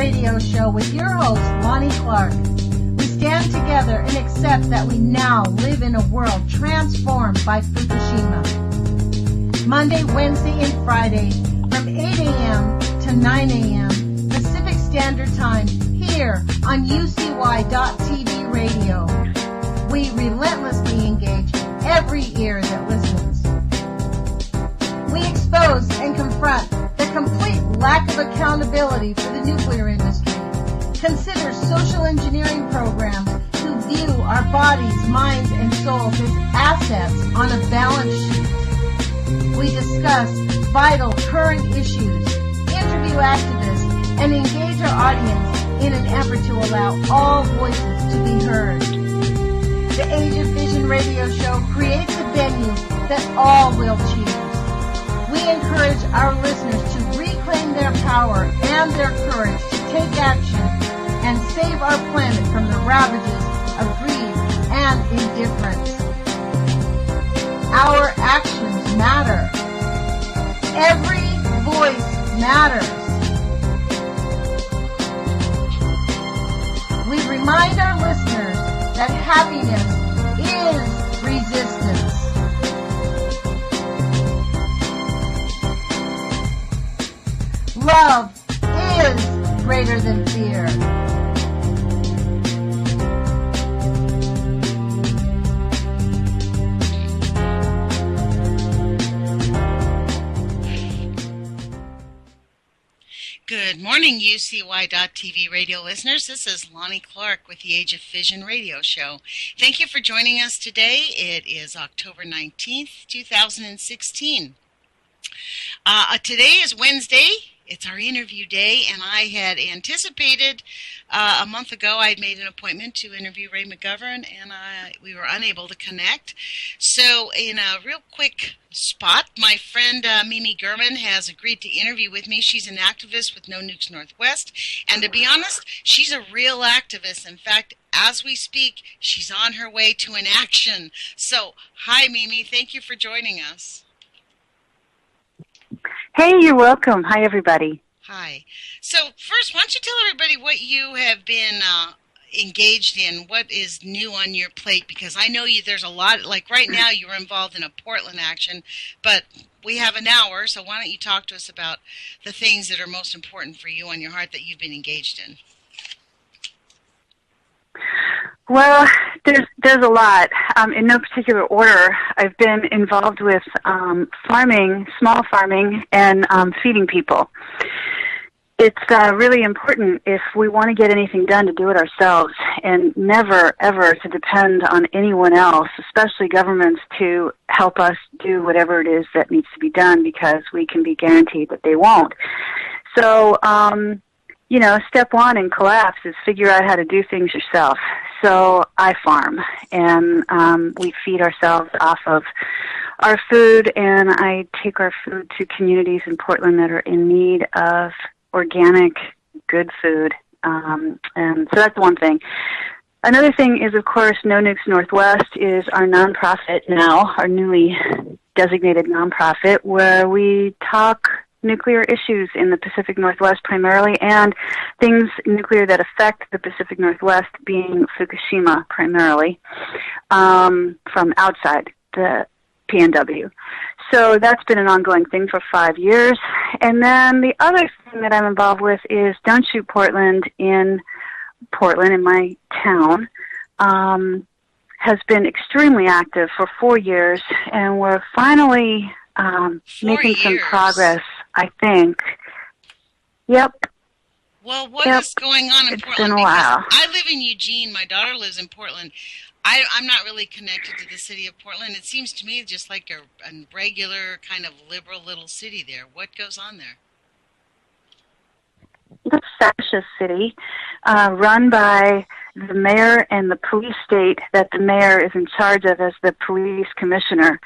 Radio Show with your host, Lonnie Clark. We stand together and accept that we now live in a world transformed by Fukushima. Monday, Wednesday, and Friday from 8 a.m. to 9 a.m. Pacific Standard Time here on UCY.TV Radio. We relentlessly engage every ear that listens. We expose and confront the complete lack of accountability for the nuclear industry. Consider social engineering programs who view our bodies, minds, and souls as assets on a balance sheet. We discuss vital current issues, interview activists, and engage our audience in an effort to allow all voices to be heard. The Age of Fission radio show creates a venue that all will choose. We encourage our listeners to reclaim their power and their courage to take action and save our planet from the ravages of greed and indifference. Our actions matter. Every voice matters. We remind our listeners that happiness is resistance. Love is greater than fear. Good morning, UCY.TV radio listeners. This is Lonnie Clark with the Age of Fission radio show. Thank you for joining us today. It is October 19th, 2016. Today is Wednesday. It's our interview day, and I had anticipated a month ago I had made an appointment to interview Ray McGovern, and we were unable to connect. So in a real quick spot, my friend Mimi Gurman has agreed to interview with me. She's an activist with No Nukes Northwest, and to be honest, she's a real activist. In fact, as we speak, she's on her way to an action. So, hi Mimi, thank you for joining us. Hey, you're welcome. Hi, everybody. Hi. So first, why don't you tell everybody what you have been engaged in, what is new on your plate? Because I know there's a lot, like right now you're involved in a Portland action, but we have an hour, so why don't you talk to us about the things that are most important for you on your heart that you've been engaged in? Well, there's a lot. In no particular order, I've been involved with farming, small farming, and feeding people. It's really important if we want to get anything done to do it ourselves and never, ever to depend on anyone else, especially governments, to help us do whatever it is that needs to be done, because we can be guaranteed that they won't. So, step one in collapse is figure out how to do things yourself. So I farm, and we feed ourselves off of our food, and I take our food to communities in Portland that are in need of organic, good food. And so that's one thing. Another thing is, of course, No Nukes Northwest is our nonprofit now, our newly designated nonprofit, where we talk nuclear issues in the Pacific Northwest primarily, and things nuclear that affect the Pacific Northwest, being Fukushima primarily, from outside the PNW. So that's been an ongoing thing for 5 years. And then the other thing that I'm involved with is Don't Shoot Portland in my town. Has been extremely active for 4 years, and we're finally making some progress, I think. Yep. Well, what is going on in Portland? It's been a while. I live in Eugene. My daughter lives in Portland. I'm not really connected to the city of Portland. It seems to me just like a regular kind of liberal little city there. What goes on there? It's a fascist city run by the mayor and the police state that the mayor is in charge of as the police commissioner.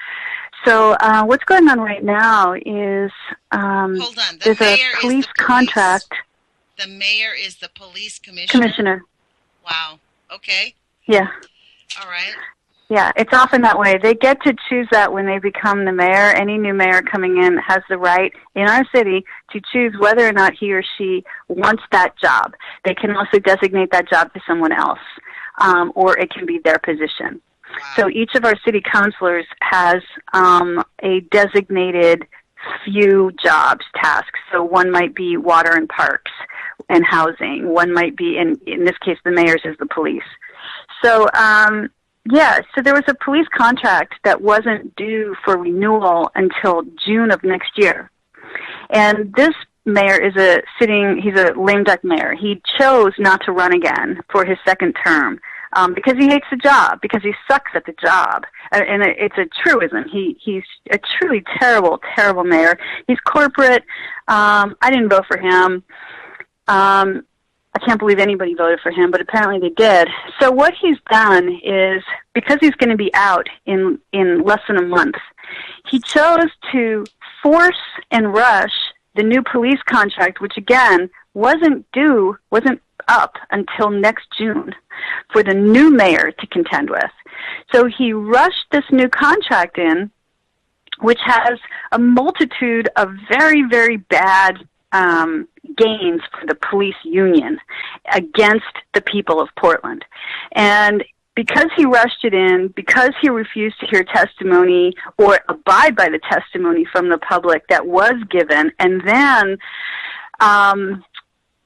So what's going on right now is hold on. There's a police contract. The mayor is the police commissioner? Commissioner. Wow. Okay. Yeah. All right. Yeah, it's often that way. They get to choose that when they become the mayor. Any new mayor coming in has the right in our city to choose whether or not he or she wants that job. They can also designate that job to someone else, or it can be their position. Wow. So each of our city councilors has a designated few jobs, tasks. So one might be water and parks and housing. One might be, in this case, the mayor's is the police. So, so there was a police contract that wasn't due for renewal until June of next year. And this mayor is he's a lame duck mayor. He chose not to run again for his second term because he hates the job, because he sucks at the job. And it's a truism. He's a truly terrible, terrible mayor. He's corporate. I didn't vote for him. I can't believe anybody voted for him, but apparently they did. So what he's done is, because he's going to be out in less than a month, he chose to force and rush the new police contract, which again wasn't up until next June, for the new mayor to contend with. So he rushed this new contract in, which has a multitude of very, very bad gains for the police union against the people of Portland. And because he rushed it in, because he refused to hear testimony or abide by the testimony from the public that was given, and then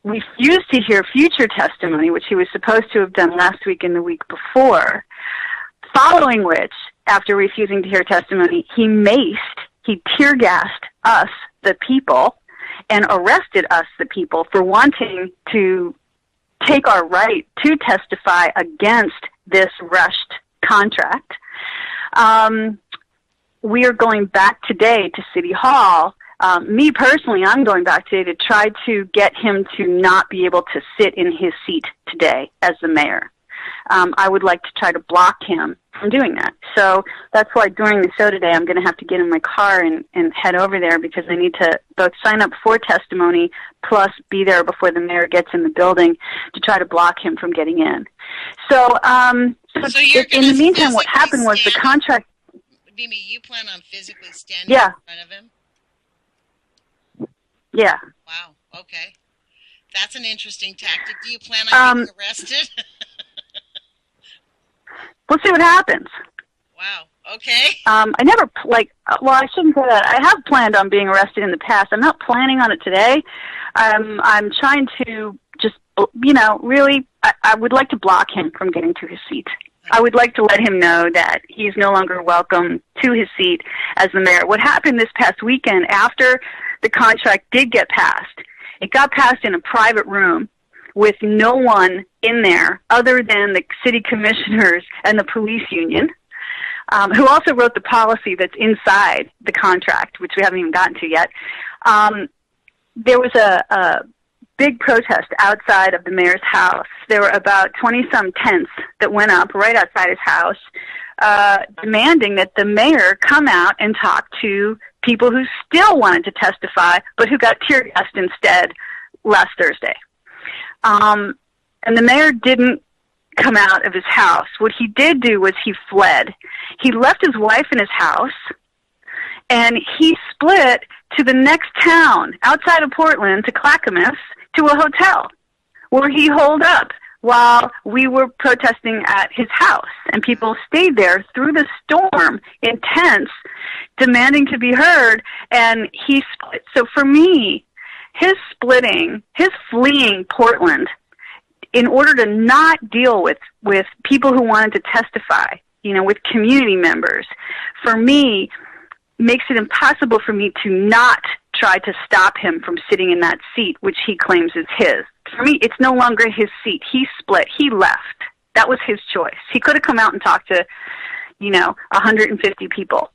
refused to hear future testimony, which he was supposed to have done last week and the week before, following which, after refusing to hear testimony, he tear gassed us, the people, and arrested us, the people, for wanting to take our right to testify against this rushed contract. We are going back today to City Hall. Me personally, I'm going back today to try to get him to not be able to sit in his seat today as the mayor. I would like to try to block him from doing that. So that's why during the show today I'm going to have to get in my car and head over there, because I need to both sign up for testimony plus be there before the mayor gets in the building to try to block him from getting in. So, so you're in the meantime, what happened was the contract... Mimi, you plan on physically standing in front of him? Yeah. Wow, okay. That's an interesting tactic. Do you plan on getting arrested? We'll see what happens. Wow. Okay. I never, I shouldn't say that. I have planned on being arrested in the past. I'm not planning on it today. I'm trying to just, really, I would like to block him from getting to his seat. I would like to let him know that he's no longer welcome to his seat as the mayor. What happened this past weekend, after the contract did get passed, it got passed in a private room with no one in there other than the city commissioners and the police union, who also wrote the policy that's inside the contract, which we haven't even gotten to yet. There was a big protest outside of the mayor's house. There were about 20-some tents that went up right outside his house, demanding that the mayor come out and talk to people who still wanted to testify, but who got tear gassed instead last Thursday. And the mayor didn't come out of his house. What he did do was he fled. He left his wife in his house, and he split to the next town outside of Portland, to Clackamas, to a hotel where he holed up while we were protesting at his house. And people stayed there through the storm in tents, demanding to be heard, and he split. So for me, his fleeing Portland in order to not deal with people who wanted to testify, with community members, for me, makes it impossible for me to not try to stop him from sitting in that seat, which he claims is his. For me, it's no longer his seat. He split. He left. That was his choice. He could have come out and talked to, 150 people.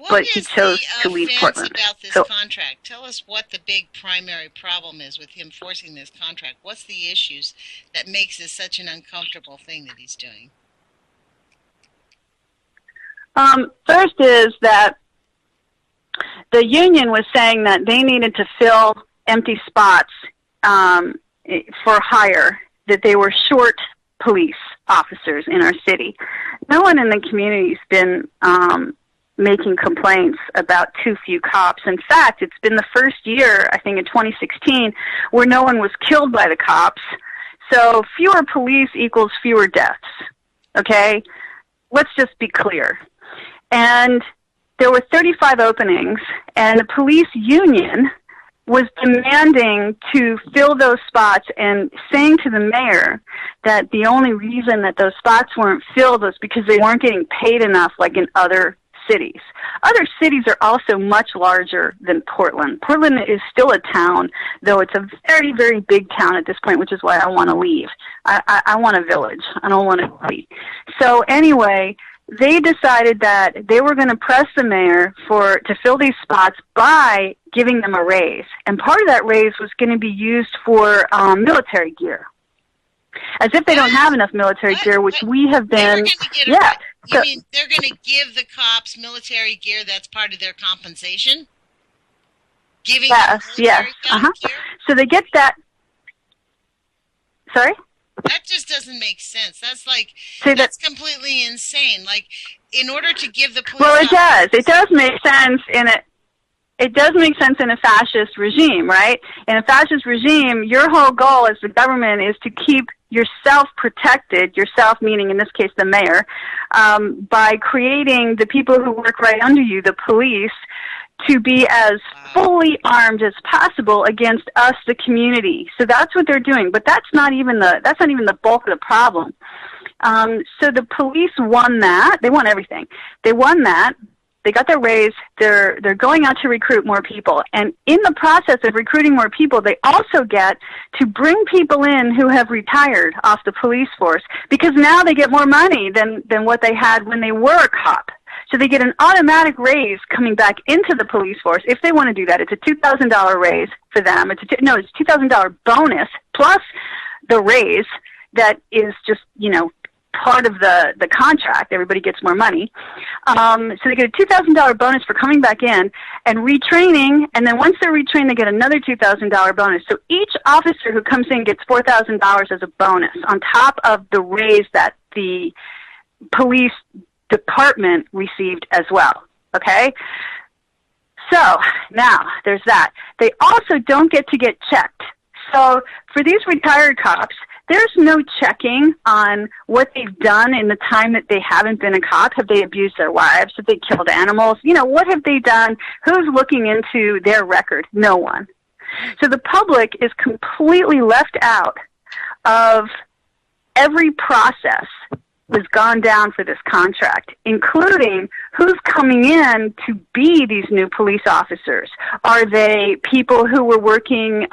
But he chose to leave Portland. What is the offense about this contract? Tell us what the big primary problem is with him forcing this contract. What's the issues that makes this such an uncomfortable thing that he's doing? First is that the union was saying that they needed to fill empty spots for hire, that they were short police officers in our city. No one in the community's been making complaints about too few cops. In fact, it's been the first year, I think in 2016, where no one was killed by the cops. So fewer police equals fewer deaths. Okay? Let's just be clear. And there were 35 openings, and the police union was demanding to fill those spots and saying to the mayor that the only reason that those spots weren't filled was because they weren't getting paid enough like in other cities. Other cities are also much larger than Portland. Portland is still a town, though it's a very, very big town at this point, which is why I want to leave. I want a village. I don't want a city. So anyway, they decided that they were going to press the mayor to fill these spots by giving them a raise. And part of that raise was going to be used for military gear. As if they don't have enough military gear, which we have been. Yeah. You mean they're going to give the cops military gear that's part of their compensation? Giving them military gear? So they get that. Sorry? That just doesn't make sense. That's that's completely insane. Like, in order to give the police... Well, it does. It does make sense in a... It does make sense in a fascist regime, right? In a fascist regime, your whole goal as the government is to keep yourself protected, yourself meaning in this case the mayor, by creating the people who work right under you, the police, to be as fully armed as possible against us, the community. So that's what they're doing, but that's not even the bulk of the problem. So the police won that. They won everything. They won that. They got their raise. They're going out to recruit more people. And in the process of recruiting more people, they also get to bring people in who have retired off the police force, because now they get more money than what they had when they were a cop. So they get an automatic raise coming back into the police force if they want to do that. It's a $2,000 raise for them. It's a $2,000 bonus plus the raise that is just, part of the contract. Everybody gets more money. So they get a $2,000 bonus for coming back in and retraining, and then once they're retrained, they get another $2,000 bonus. So each officer who comes in gets $4,000 as a bonus on top of the raise that the police department received as well. Okay? So now there's that. They also don't get to get checked. So for these retired cops, there's no checking on what they've done in the time that they haven't been a cop. Have they abused their wives? Have they killed animals? What have they done? Who's looking into their record? No one. So the public is completely left out of every process that's gone down for this contract, including who's coming in to be these new police officers. Are they people who were working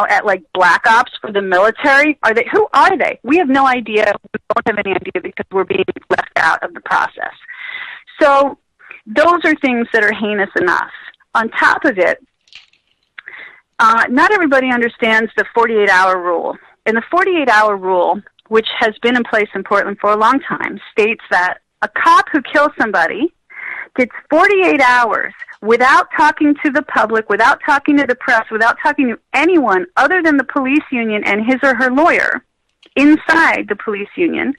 at like black ops for the military? Who are they? We have no idea. We don't have any idea because we're being left out of the process. So those are things that are heinous enough. On top of it, not everybody understands the 48-hour rule. And the 48-hour rule, which has been in place in Portland for a long time, states that a cop who kills somebody gets 48 hours without talking to the public, without talking to the press, without talking to anyone other than the police union and his or her lawyer inside the police union,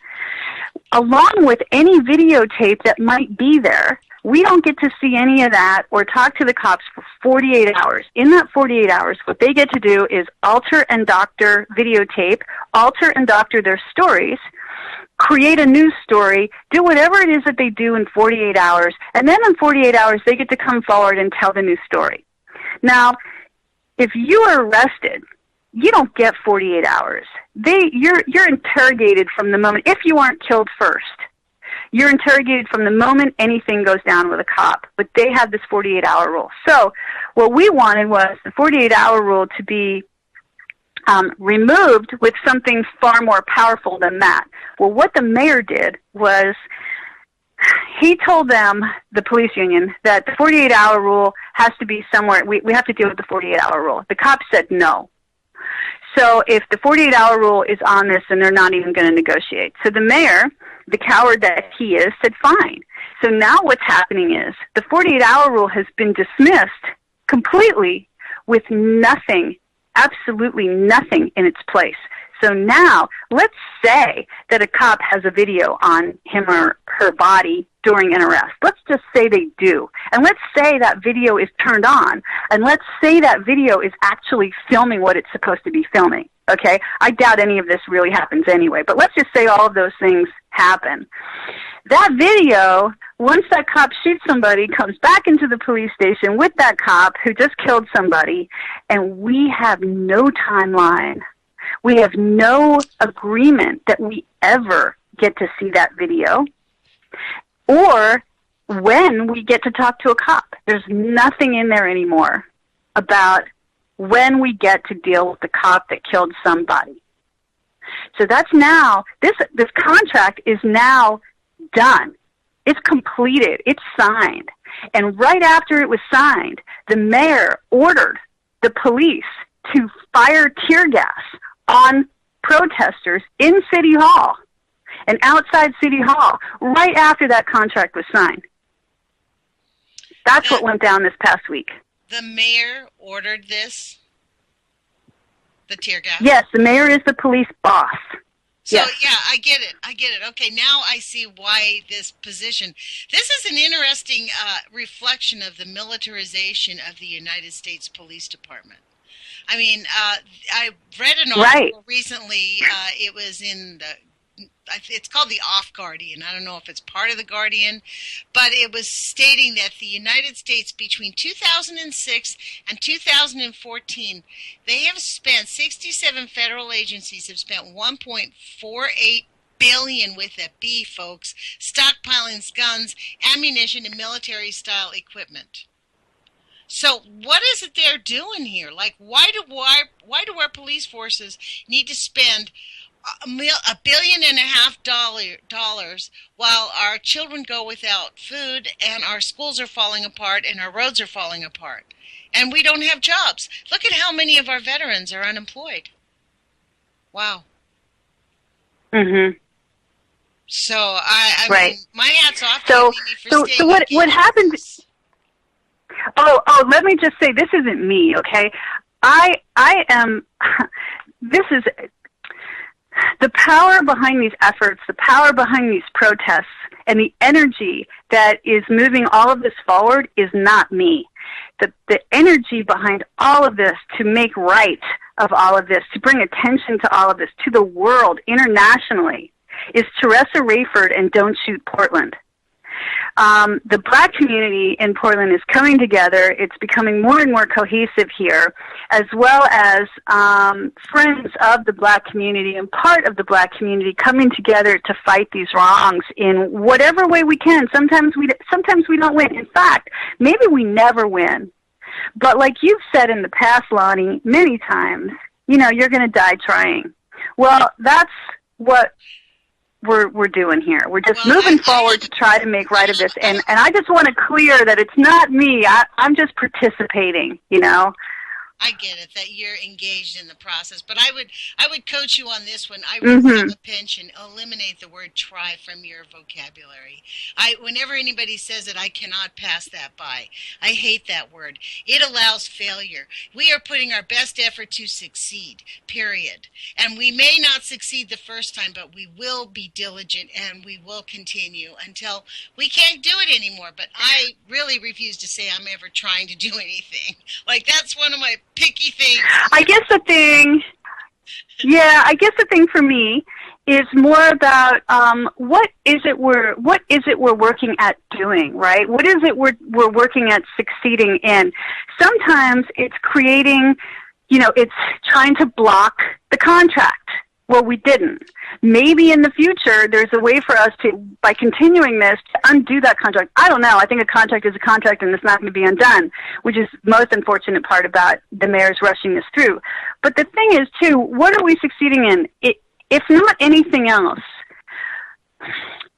along with any videotape that might be there. We don't get to see any of that or talk to the cops for 48 hours. In that 48 hours, what they get to do is alter and doctor videotape, alter and doctor their stories, create a news story, do whatever it is that they do in 48 hours, and then in 48 hours they get to come forward and tell the news story. Now, if you are arrested, you don't get 48 hours. You're interrogated from the moment, if you aren't killed first, you're interrogated from the moment anything goes down with a cop, but they have this 48-hour rule. So what we wanted was the 48-hour rule to be removed with something far more powerful than that. Well, what the mayor did was he told them, the police union, that the 48-hour rule has to be somewhere. We have to deal with the 48-hour rule. The cops said no. So if the 48-hour rule is on this, then they're not even going to negotiate. So the mayor, the coward that he is, said fine. So now what's happening is the 48-hour rule has been dismissed completely with nothing, absolutely nothing in its place. So now, let's say that a cop has a video on him or her body during an arrest. Let's just say they do. And let's say that video is turned on. And let's say that video is actually filming what it's supposed to be filming. Okay? I doubt any of this really happens anyway. But let's just say all of those things happen. That video, once that cop shoots somebody, comes back into the police station with that cop who just killed somebody, and we have no timeline. We have no agreement that we ever get to see that video or when we get to talk to a cop. There's nothing in there anymore about when we get to deal with the cop that killed somebody. So that's now, this contract is now done. It's completed. It's signed. And right after it was signed, the mayor ordered the police to fire tear gas on protesters in City Hall and outside City Hall right after that contract was signed. That's what went down this past week. The mayor ordered this? The tear gas? Yes, the mayor is the police boss. So, yes. Yeah, I get it. Okay, now I see why this position. This is an interesting reflection of the militarization of the United States Police Department. I mean, I read an article recently. It was in it's called the Off Guardian. I don't know if it's part of the Guardian, but it was stating that the United States between 2006 and 2014, they have spent 67 federal agencies have spent 1.48 billion with a B, folks, stockpiling guns, ammunition, and military-style equipment. So what is it they're doing here? Like, why do our police forces need to spend $1.5 billion while our children go without food and our schools are falling apart and our roads are falling apart and we don't have jobs? Look at how many of our veterans are unemployed. Wow. Mhm. So I mean, my hat's off to you, Mimi, for so what happened? Oh, let me just say, this isn't me, okay? I am. This is the power behind these efforts, the power behind these protests, and the energy that is moving all of this forward is not me. The energy behind all of this to make right of all of this, to bring attention to all of this, to the world internationally, is Teresa Rayford and Don't Shoot Portland. The black community in Portland is coming together. It's becoming more and more cohesive here, as well as friends of the black community and part of the black community coming together to fight these wrongs in whatever way we can. Sometimes we don't win. In fact, maybe we never win. But like you've said in the past, Lonnie, many times, you're going to die trying. Well, that's what we're doing here. We're just moving forward to try to make right of this. And I just want to clear that it's not me. I'm just participating, I get it, that you're engaged in the process, but I would coach you on this one. I would have a pinch and eliminate the word try from your vocabulary. Whenever anybody says it, I cannot pass that by. I hate that word. It allows failure. We are putting our best effort to succeed, period. And we may not succeed the first time, but we will be diligent and we will continue until we can't do it anymore. But I really refuse to say I'm ever trying to do anything. Like, that's one of my picky things. I guess the thing for me is more about what is it we're working at doing, right? What is it we're working at succeeding in? Sometimes it's creating, it's trying to block the contract. Well, we didn't. Maybe in the future there's a way for us to, by continuing this, to undo that contract. I don't know. I think a contract is a contract and it's not going to be undone, which is the most unfortunate part about the mayor's rushing this through. But the thing is, too, what are we succeeding in? If not anything else,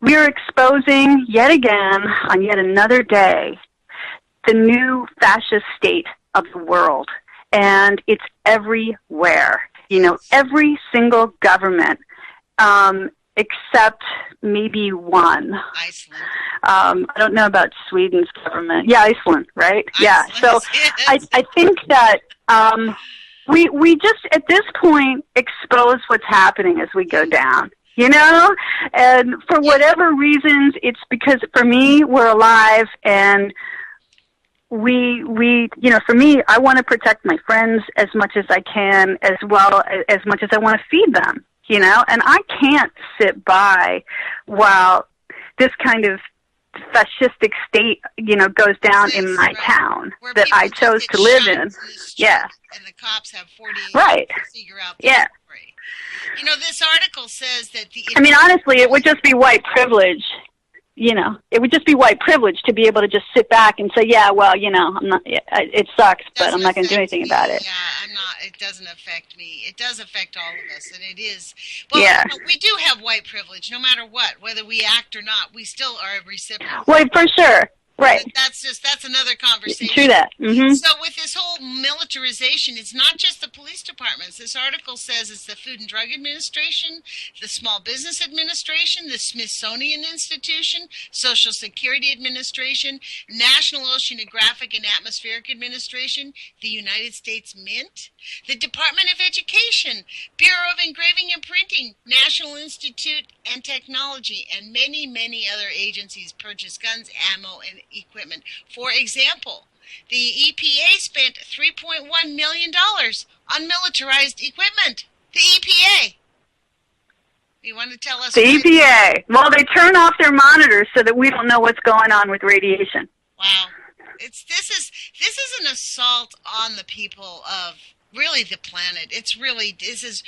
we are exposing yet again, on yet another day, the new fascist state of the world. And it's everywhere. Every single government, except maybe one. Iceland. I don't know about Sweden's government. Yeah, Iceland, right? Iceland, yeah. So yes. I think that we just, at this point, expose what's happening as we go down. You know, and for whatever reasons, it's because for me, we're alive, and we, you know, for me, I want to protect my friends as much as I can, as well as much as I want to feed them, you know, and I can't sit by while this kind of fascistic state, you know, goes down in my town that I chose to live in. Yeah. And the cops have 48 right. to figure out the story. You know, this article says that I mean, honestly, it would just be white privilege. You know, it would just be white privilege to be able to just sit back and say, yeah, well, you know, I'm not, it sucks, but I'm not going to do anything about it. Yeah, I'm not, it doesn't affect me. It does affect all of us, and it is, well, you know, we do have white privilege, no matter what, whether we act or not, we still are a recipient. Well, for sure. Right. That's another conversation. True that. Mm-hmm. So with this whole militarization, it's not just the police departments. This article says it's the Food and Drug Administration, the Small Business Administration, the Smithsonian Institution, Social Security Administration, National Oceanographic and Atmospheric Administration, the United States Mint, the Department of Education, Bureau of Engraving and Printing, National Institute and Technology, and many, many other agencies purchase guns, ammo, and equipment. For example, the EPA spent $3.1 million on militarized equipment. The EPA. You want to tell us? The EPA. Well, they turn off their monitors so that we don't know what's going on with radiation. Wow. This is an assault on the people of really the planet. It's really, this is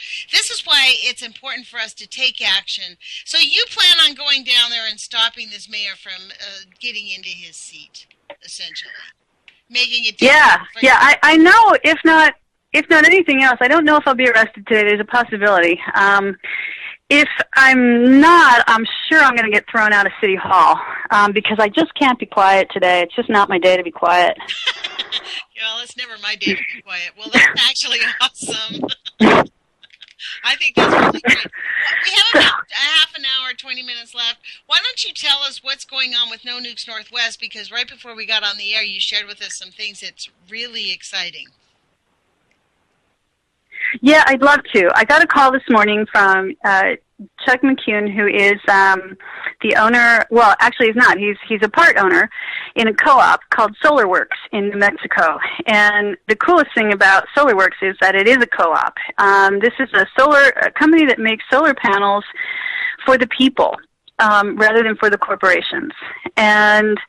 why it's important for us to take action. So you plan on going down there and stopping this mayor from getting into his seat, essentially, making it. Yeah. I know. If not anything else, I don't know if I'll be arrested today. There's a possibility. If I'm not, I'm sure I'm going to get thrown out of City Hall because I just can't be quiet today. It's just not my day to be quiet. Well, it's never my day to be quiet. Well, that's actually awesome. I think that's really great. We have about a half an hour, 20 minutes left. Why don't you tell us what's going on with No Nukes Northwest? Because right before we got on the air, you shared with us some things that's really exciting. Yeah, I'd love to. I got a call this morning from Chuck McCune, who is the owner. Well, actually, he's not. He's a part owner in a co-op called SolarWorks in New Mexico. And the coolest thing about SolarWorks is that it is a co-op. This is a company that makes solar panels for the people rather than for the corporations. And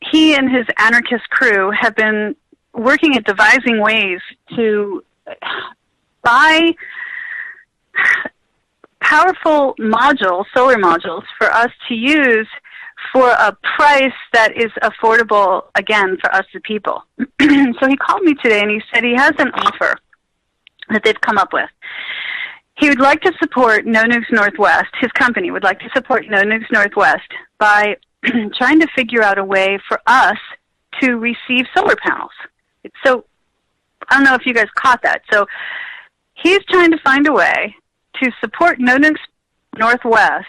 he and his anarchist crew have been working at devising ways to buy powerful solar modules for us to use for a price that is affordable, again, for us the people. So he called me today and he said he has an offer that they've come up with. He would like to support No Nukes Northwest. His company would like to support No Nukes Northwest by trying to figure out a way for us to receive solar panels. So I don't know if you guys caught that. So he's trying to find a way to support No Nukes Northwest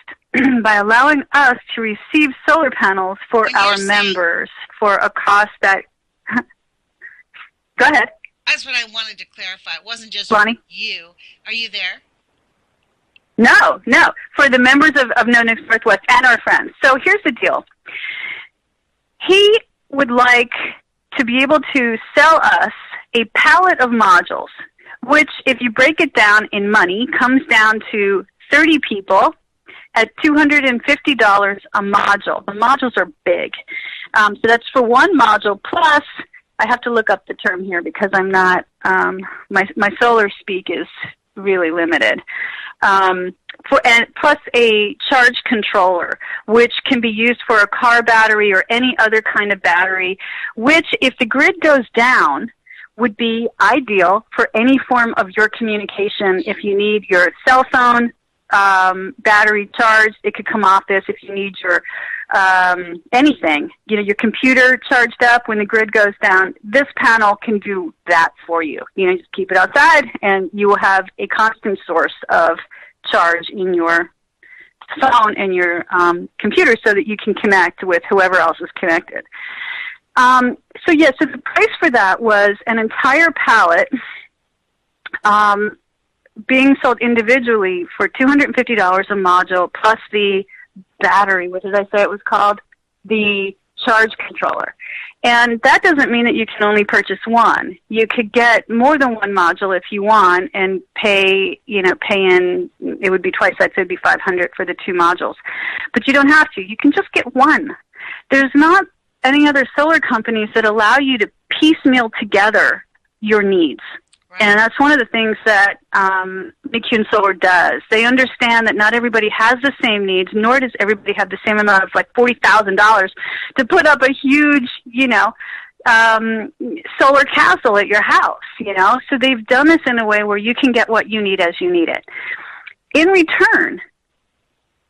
by allowing us to receive solar panels for our members for a cost that... Go ahead. That's what I wanted to clarify. It wasn't just Lonnie? You. Are you there? No. For the members of No Nukes Northwest and our friends. So here's the deal. He would like to be able to sell us a pallet of modules, which, if you break it down in money, comes down to 30 people at $250 a module. The modules are big. So that's for one module, plus, I have to look up the term here because I'm not, my solar speak is really limited. Plus a charge controller, which can be used for a car battery or any other kind of battery, which, if the grid goes down, would be ideal for any form of your communication. If you need your cell phone battery charged, it could come off this. If you need your anything, your computer charged up when the grid goes down, this panel can do that for you. Just keep it outside, and you will have a constant source of charge in your phone and your computer so that you can connect with whoever else is connected. So the price for that was an entire pallet being sold individually for $250 a module plus the battery, what did I say it was called? The charge controller. And that doesn't mean that you can only purchase one. You could get more than one module if you want and pay in, it would be twice that, so it would be $500 for the 2 modules. But you don't have to. You can just get one. There's not any other solar companies that allow you to piecemeal together your needs. Right. And that's one of the things that McCune Solar does. They understand that not everybody has the same needs, nor does everybody have the same amount of like $40,000 to put up a huge, solar castle at your house, So they've done this in a way where you can get what you need as you need it. In return,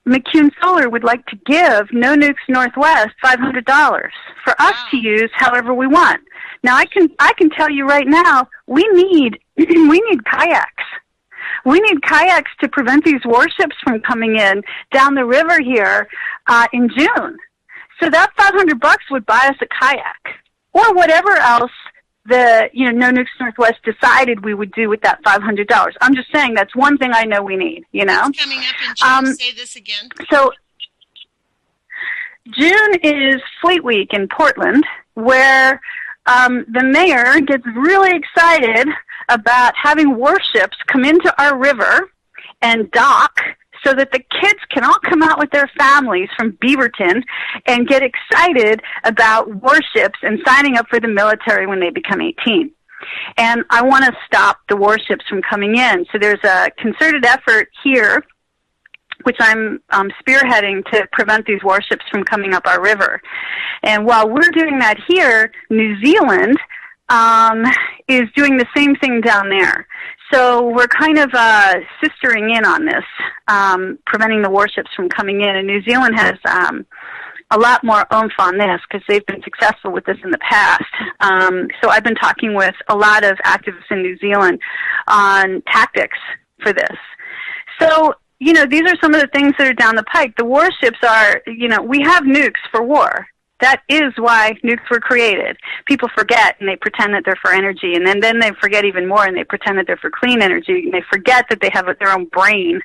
McCune Solar would like to give No Nukes Northwest $500 for us to use however we want. Now I can tell you right now, we need kayaks. We need kayaks to prevent these warships from coming in down the river here in June. So that $500 would buy us a kayak or whatever else the No Nukes Northwest decided we would do with that $500. I'm just saying that's one thing I know we need. It's coming up in June. Say this again. So June is Fleet Week in Portland, where the mayor gets really excited about having warships come into our river and dock so that the kids can all come out with their families from Beaverton and get excited about warships and signing up for the military when they become 18. And I want to stop the warships from coming in. So there's a concerted effort here, which I'm spearheading to prevent these warships from coming up our river. And while we're doing that here, New Zealand is doing the same thing down there. So we're kind of sistering in on this, preventing the warships from coming in. And New Zealand has a lot more oomph on this because they've been successful with this in the past. So I've been talking with a lot of activists in New Zealand on tactics for this. So, these are some of the things that are down the pike. The warships are, we have nukes for war. That is why nukes were created. People forget and they pretend that they're for energy, and then they forget even more and they pretend that they're for clean energy, and they forget that they have their own brain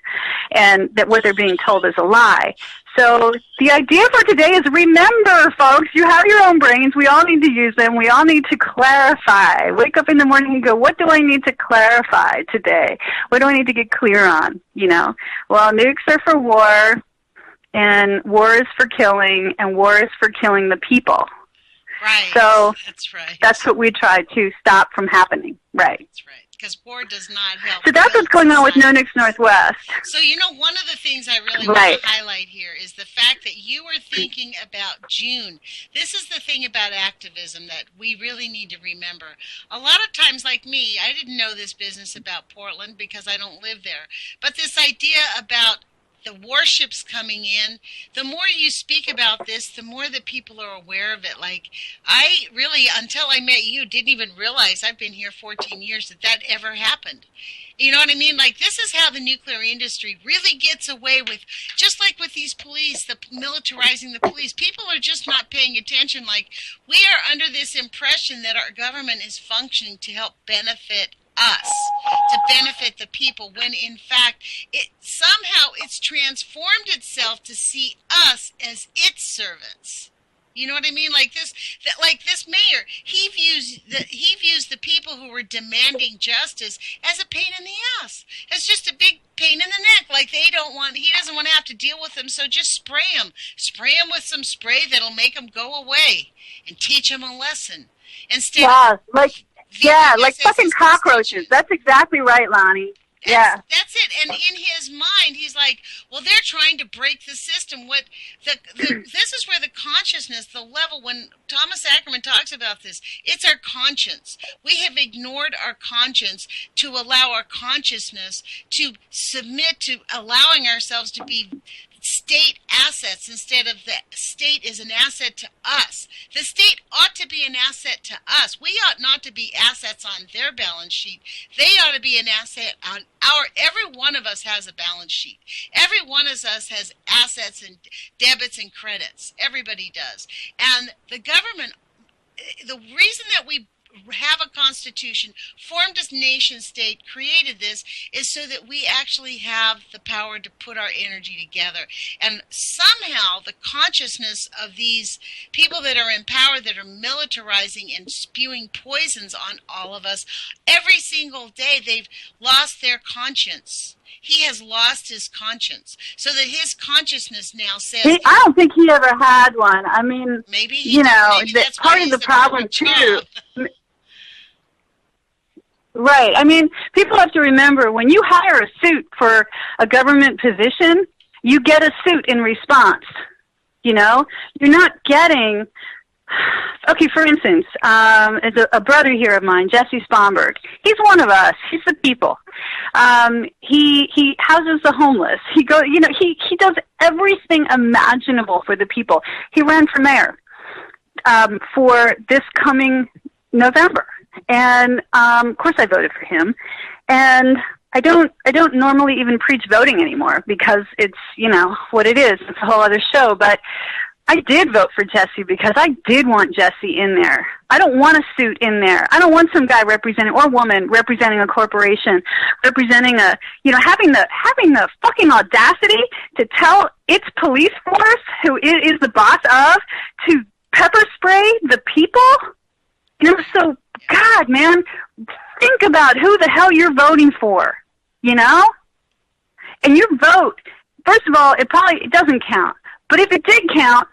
and that what they're being told is a lie. So the idea for today is remember, folks, you have your own brains. We all need to use them. We all need to clarify. Wake up in the morning and go, what do I need to clarify today? What do I need to get clear on? Well, nukes are for war, and war is for killing, and war is for killing the people. Right. So that's right. That's what we try to stop from happening. Right. That's right. Because war does not help. So that's what's going on with No Nukes Northwest. So, one of the things I really want to highlight here is the fact that you were thinking about June. This is the thing about activism that we really need to remember. A lot of times, like me, I didn't know this business about Portland because I don't live there. But this idea about the warships coming in, the more you speak about this, the more that people are aware of it. Like, I really, until I met you, didn't even realize, I've been here 14 years, that ever happened. You know what I mean? Like, this is how the nuclear industry really gets away with, just like with these police, the militarizing the police. People are just not paying attention. Like, we are under this impression that our government is functioning to help benefit us, to benefit the people, when in fact it's transformed itself to see us as its servants. You know what I mean? Like this mayor, he views the people who were demanding justice as a pain in the ass. It's just a big pain in the neck. Like he doesn't want to have to deal with them, so just spray them with some spray that'll make them go away and teach them a lesson instead. Yeah, like fucking cockroaches. That's exactly right, Lonnie. That's it. And in his mind, he's like, well, they're trying to break the system. This is where the consciousness, the level, when Thomas Ackerman talks about this, it's our conscience. We have ignored our conscience to allow our consciousness to submit to allowing ourselves to be state assets instead of the state is an asset to us. The state ought to be an asset to us. We ought not to be assets on their balance sheet. They ought to be an asset on our. Every one of us has a balance sheet. Every one of us has assets and debits and credits. Everybody does. And the government, the reason that we have a constitution, formed a nation state, created this, is so that we actually have the power to put our energy together. And somehow the consciousness of these people that are in power, that are militarizing and spewing poisons on all of us, every single day they've lost their conscience. He has lost his conscience, so that his consciousness now says... I don't think he ever had one. I mean, maybe he maybe that's part of the problem, too. Right. I mean, people have to remember, when you hire a suit for a government position, you get a suit in response. You know? You're not getting... Okay, for instance, is a brother here of mine, Jesse Spomberg. He's one of us. He's the people. He houses the homeless. He does everything imaginable for the people. He ran for mayor for this coming November, and of course I voted for him. And I don't normally even preach voting anymore because it's what it is. It's a whole other show, but I did vote for Jesse because I did want Jesse in there. I don't want a suit in there. I don't want some guy representing, or woman representing a corporation, representing having the fucking audacity to tell its police force, who it is the boss of, to pepper spray the people. So God, man, think about who the hell you're voting for, And your vote, first of all, it doesn't count. But if it did count,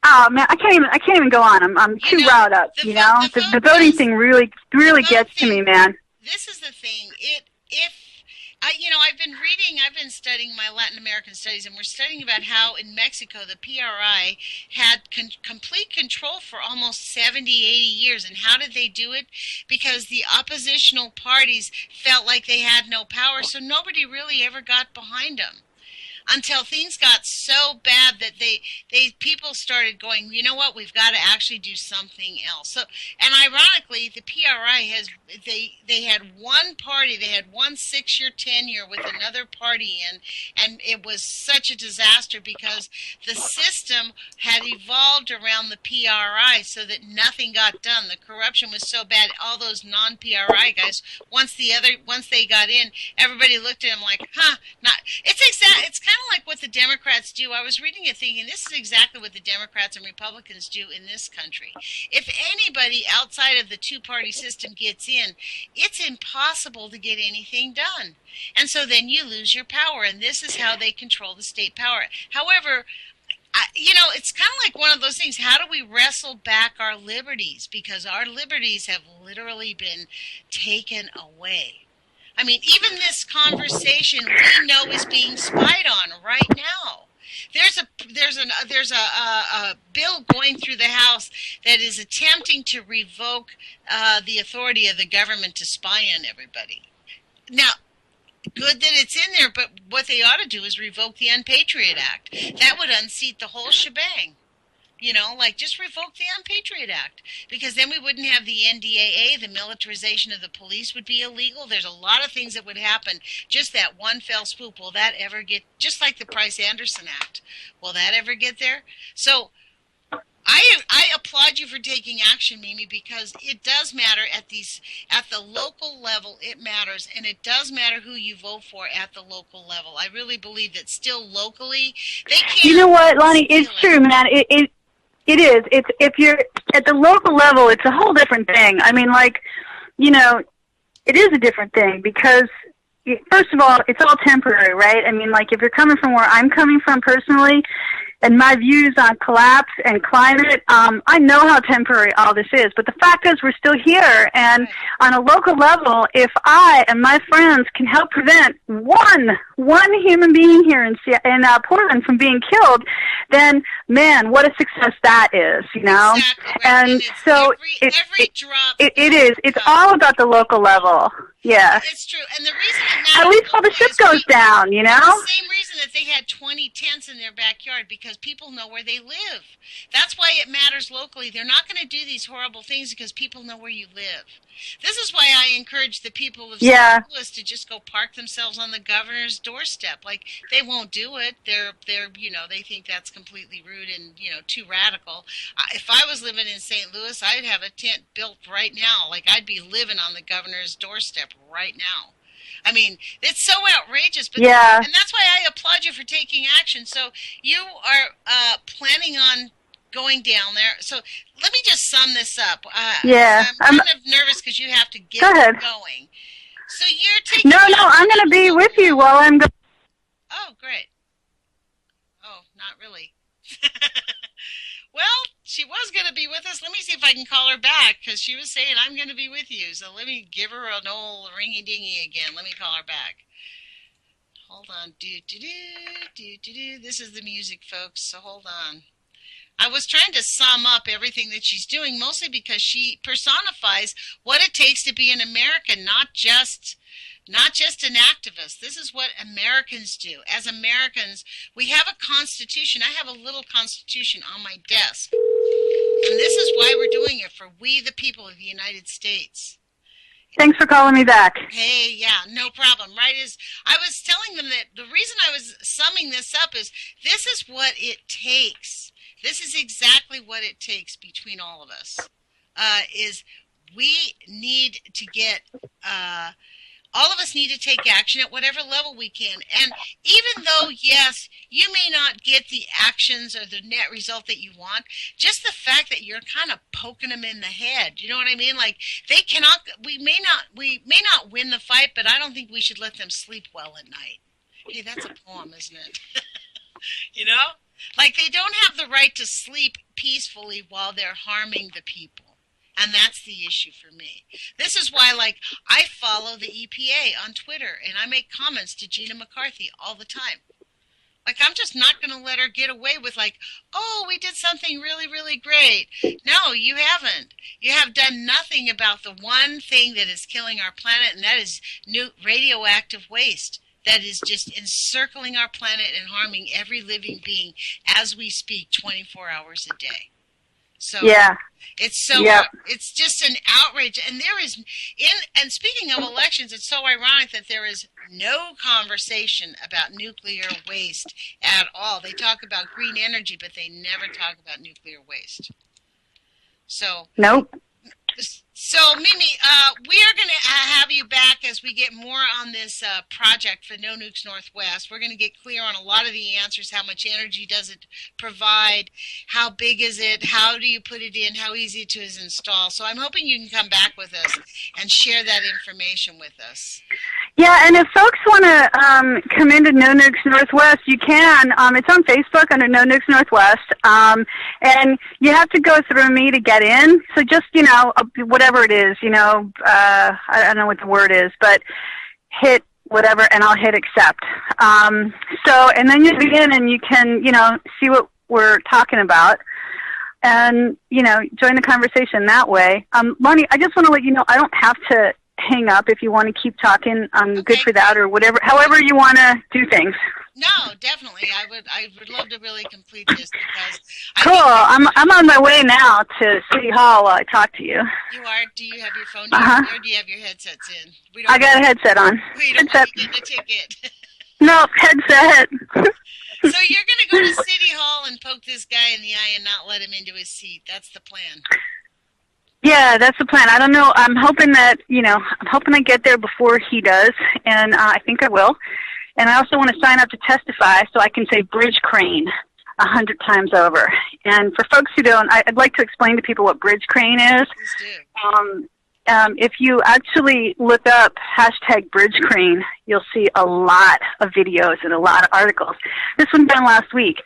oh man, I can't even go on. I'm too riled up. The voting thing really gets to me, man. This is the thing. I've been studying my Latin American studies, and we're studying about how in Mexico the PRI had complete control for almost 70, 80 years. And how did they do it? Because the oppositional parties felt like they had no power, so nobody really ever got behind them. Until things got so bad that people started going, you know what, we've got to actually do something else. So, and ironically, the PRI they had one party, they had one 6-year tenure with another party, and it was such a disaster because the system had evolved around the PRI so that nothing got done. The corruption was so bad. All those non-PRI guys, once they got in, everybody looked at them like, it's kind of like what the Democrats do. I was reading it thinking, this is exactly what the Democrats and Republicans do in this country. If anybody outside of the two-party system gets in, it's impossible to get anything done. And so then you lose your power, and this is how they control the state power. However, it's kind of like one of those things. How do we wrestle back our liberties? Because our liberties have literally been taken away. I mean, even this conversation we know is being spied on right now. There's a bill going through the House that is attempting to revoke the authority of the government to spy on everybody. Now, good that it's in there, but what they ought to do is revoke the Unpatriot Act. That would unseat the whole shebang. Just revoke the Unpatriot Act, because then we wouldn't have the NDAA, the militarization of the police would be illegal. There's a lot of things that would happen. Just that one fell swoop. Will that ever get, just like the Price-Anderson Act, will that ever get there? So I applaud you for taking action, Mimi, because it does matter at the local level. It matters, and it does matter who you vote for at the local level. I really believe that still locally they can't. You know what, Lonnie? It's true, man. It is. If you're at the local level, it's a whole different thing. I mean, it is a different thing because, first of all, it's all temporary, right? I mean, if you're coming from where I'm coming from personally, and my views on collapse and climate, I know how temporary all this is, but the fact is we're still here, and on a local level, if I and my friends can help prevent one human being here in Portland from being killed, then, man, what a success that is, Exactly. And so every drop it is. It's all about the local level. Yeah. It's true. And the reason it matters, at least while the ship goes down, The same reason that they had had 20 tents in their backyard because people know where they live. That's why it matters locally. They're not going to do these horrible things because people know where you live. This is why I encourage the people of St. Louis to just go park themselves on the governor's doorstep. Like, they won't do it. They're they think that's completely rude and, too radical. If I was living in St. Louis, I'd have a tent built right now. Like, I'd be living on the governor's doorstep right now. I mean, it's so outrageous, but and that's why I applaud you for taking action. So you are planning on going down there. So let me just sum this up. I'm kind of nervous because you have to get going. So you're taking... No, I'm going to be with you while I'm going. Oh, great. Oh, not really. Well, she was going to be with us. Let me see if I can call her back because she was saying, I'm going to be with you. So let me give her an old ringy-dingy again. Let me call her back. Hold on. This is the music, folks, so hold on. I was trying to sum up everything that she's doing, mostly because she personifies what it takes to be an American, not just an activist. This is what Americans do. As Americans, we have a constitution. I have a little constitution on my desk. And this is why we're doing it, for we the people of the United States. Thanks for calling me back. Hey, yeah, no problem. Right, is I was telling them that the reason I was summing this up is this is what it takes. This is exactly what it takes between all of us. Is we need to get... all of us need to take action at whatever level we can. And even though, yes, you may not get the actions or the net result that you want, just the fact that you're kind of poking them in the head, you know what I mean? Like, we may not win the fight, but I don't think we should let them sleep well at night. Hey, that's a poem, isn't it? Like, they don't have the right to sleep peacefully while they're harming the people. And that's the issue for me. This is why, I follow the EPA on Twitter, and I make comments to Gina McCarthy all the time. I'm just not going to let her get away with, oh, we did something really, really great. No, you haven't. You have done nothing about the one thing that is killing our planet, and that is new radioactive waste that is just encircling our planet and harming every living being as we speak 24 hours a day. So it's just an outrage, and and speaking of elections, it's so ironic that there is no conversation about nuclear waste at all. They talk about green energy, but they never talk about nuclear waste. So nope. So, Mimi, we are going to have you back as we get more on this project for No Nukes Northwest. We're going to get clear on a lot of the answers. How much energy does it provide? How big is it? How do you put it in? How easy it is to install? So I'm hoping you can come back with us and share that information with us. Yeah, and if folks want to come into No Nukes Northwest, you can. It's on Facebook under No Nukes Northwest. And you have to go through me to get in. So just, whatever it is, I don't know what the word is, but hit whatever and I'll hit accept. And then you begin and you can, see what we're talking about and, join the conversation that way. Lonnie, I just want to let you know I don't have to hang up if you want to keep talking. I'm good for that or whatever, however you want to do things. No, definitely. I would love to really complete this because cool. I'm on my way now to City Hall while I talk to you. You are? Do you have your phone or do you have your headsets in? I got a headset on. We don't want you getting a ticket. No, headset. So you're going to go to City Hall and poke this guy in the eye and not let him into his seat. That's the plan. Yeah, that's the plan. I don't know. I'm hoping that, I'm hoping I get there before he does, and I think I will. And I also want to sign up to testify so I can say bridge crane 100 times over. And for folks who don't, I'd like to explain to people what bridge crane is. Please do. If you actually look up hashtag bridge crane, you'll see a lot of videos and a lot of articles. This one done last week.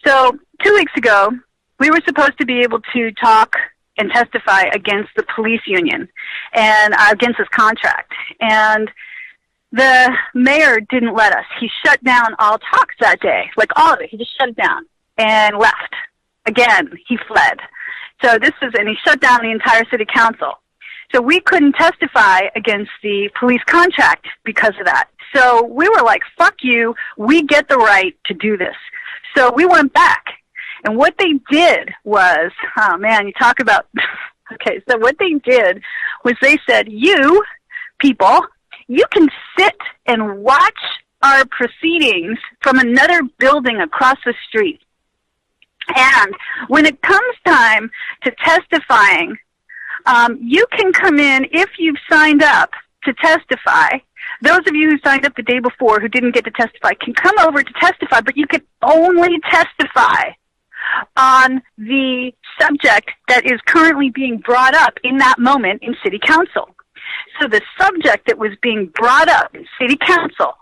So 2 weeks ago, we were supposed to be able to talk and testify against the police union and against this contract. And the mayor didn't let us. He shut down all talks that day, all of it. He just shut it down and left. Again, he fled. So and he shut down the entire city council. So we couldn't testify against the police contract because of that. So we were like, fuck you, we get the right to do this. So we went back. And what they did was, oh man, you talk about, okay, so what they did was they said, you people, you can sit and watch our proceedings from another building across the street. And when it comes time to testifying, you can come in if you've signed up to testify. Those of you who signed up the day before who didn't get to testify can come over to testify, but you can only testify on the subject that is currently being brought up in that moment in City Council. So the subject that was being brought up in City Council